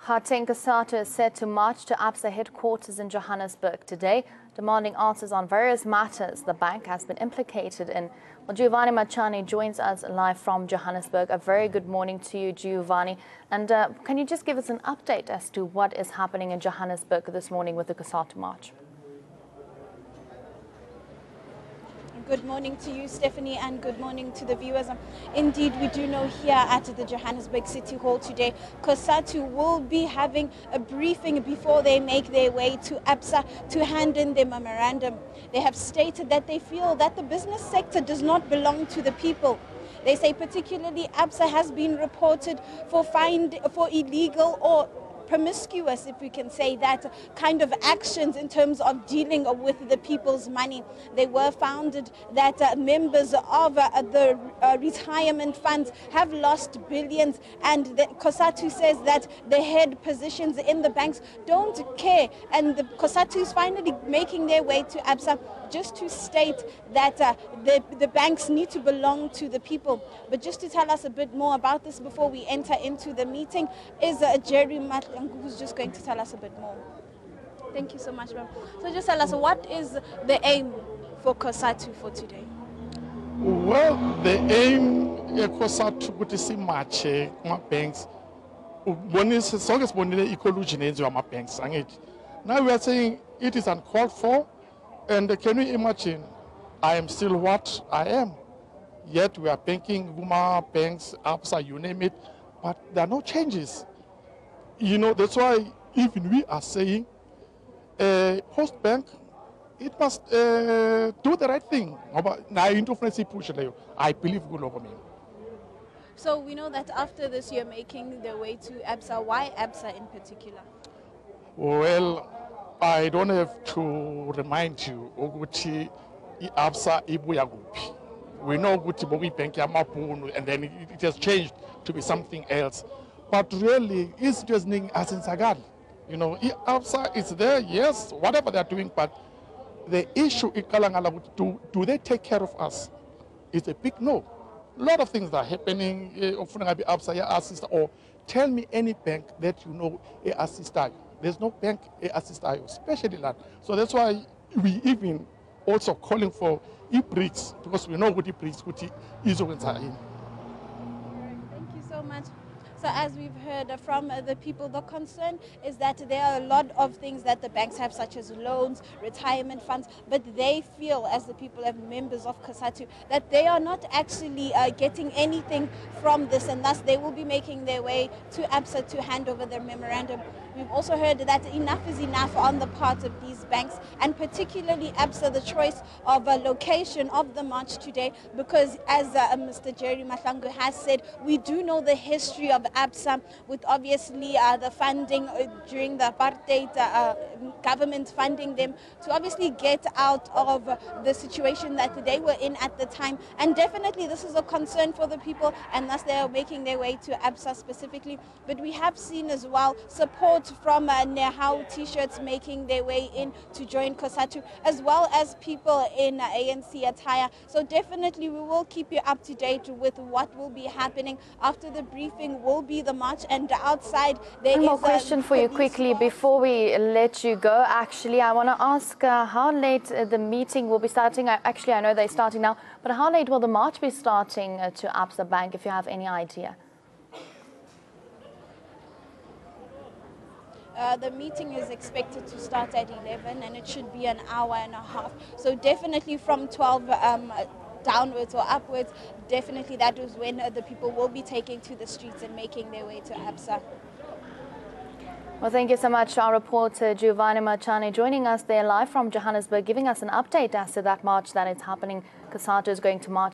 Gauteng Cosatu is set to march to Absa headquarters in Johannesburg today, demanding answers on various matters the bank has been implicated in. Well, Giovanni Machani joins us live from Johannesburg. A very good morning to you, Giovanni. And can you just give us an update as to what is happening in Johannesburg this morning with the Cosatu march? Good morning to you, Stephanie, and good morning to the viewers. Indeed, we do know here at the Johannesburg City Hall today, Cosatu will be having a briefing before they make their way to Absa to hand in their memorandum. They have stated that they feel that the business sector does not belong to the people. They say particularly Absa has been reported for illegal or promiscuous, if we can say that, kind of actions in terms of dealing with the people's money. They were founded that members of the retirement funds have lost billions, and Cosatu says that the head positions in the banks don't care, and the Cosatu is finally making their way to Absa just to state that the banks need to belong to the people. But just to tell us a bit more about this before we enter into the meeting is Jerry Matlangu, who's just going to tell us a bit more. Thank you so much, ma'am. So just tell us, what is the aim for Cosatu for today? Well, the aim of Cosatu ukuthi simache kuma-banks ubonise sonke sibonile ecology nenziwa ama-banks angithi. Now we are saying it is uncalled for. And can you imagine, I am still what I am, yet we are banking Guma, banks, Absa, you name it, but there are no changes. You know, that's why even we are saying, Post Bank, it must do the right thing. I believe good over me. So we know that after this you're making the way to Absa. Why Absa in particular? Well, I don't have to remind you ukuthi Absa ibuya kuphi. We know ukuthi bokuyibank yamabhunu, and then it has changed to be something else. But really, it's just asensakali. You know, Absa is there, yes, whatever they're doing, but the issue do they take care of us? It's a big no. A lot of things that are happening. Absa assist, or tell me any bank that you know assist. There's no bank assist, especially that. So that's why we even also calling for e-bricks, because we know what e-bricks is in. Thank you so much. So as we've heard from the people, the concern is that there are a lot of things that the banks have, such as loans, retirement funds, but they feel, as the people as members of Cosatu, that they are not actually getting anything from this, and thus they will be making their way to Absa to hand over their memorandum. We've also heard that enough is enough on the part of these banks, and particularly Absa, the choice of a location of the march today, because as Mr. Jerry Matlangu has said, we do know the history of Absa, with obviously the funding during the apartheid government funding them to obviously get out of the situation that they were in at the time. And definitely this is a concern for the people, and thus they are making their way to Absa specifically. But we have seen as well support from Nehau t-shirts making their way in to join Cosatu, as well as people in ANC attire. So definitely we will keep you up to date with what will be happening. After the briefing will be the march, and outside there is... One more question for you quickly before we let you go. Actually, I want to ask how late the meeting will be starting. Actually, I know they're starting now, but how late will the march be starting to Absa Bank, if you have any idea? The meeting is expected to start at 11, and it should be an hour and a half. So definitely from 12 downwards or upwards, definitely that is when the people will be taking to the streets and making their way to Absa. Well, thank you so much, our reporter Giovanni Machani, joining us there live from Johannesburg, giving us an update as to that march that is happening. Cosatu is going to march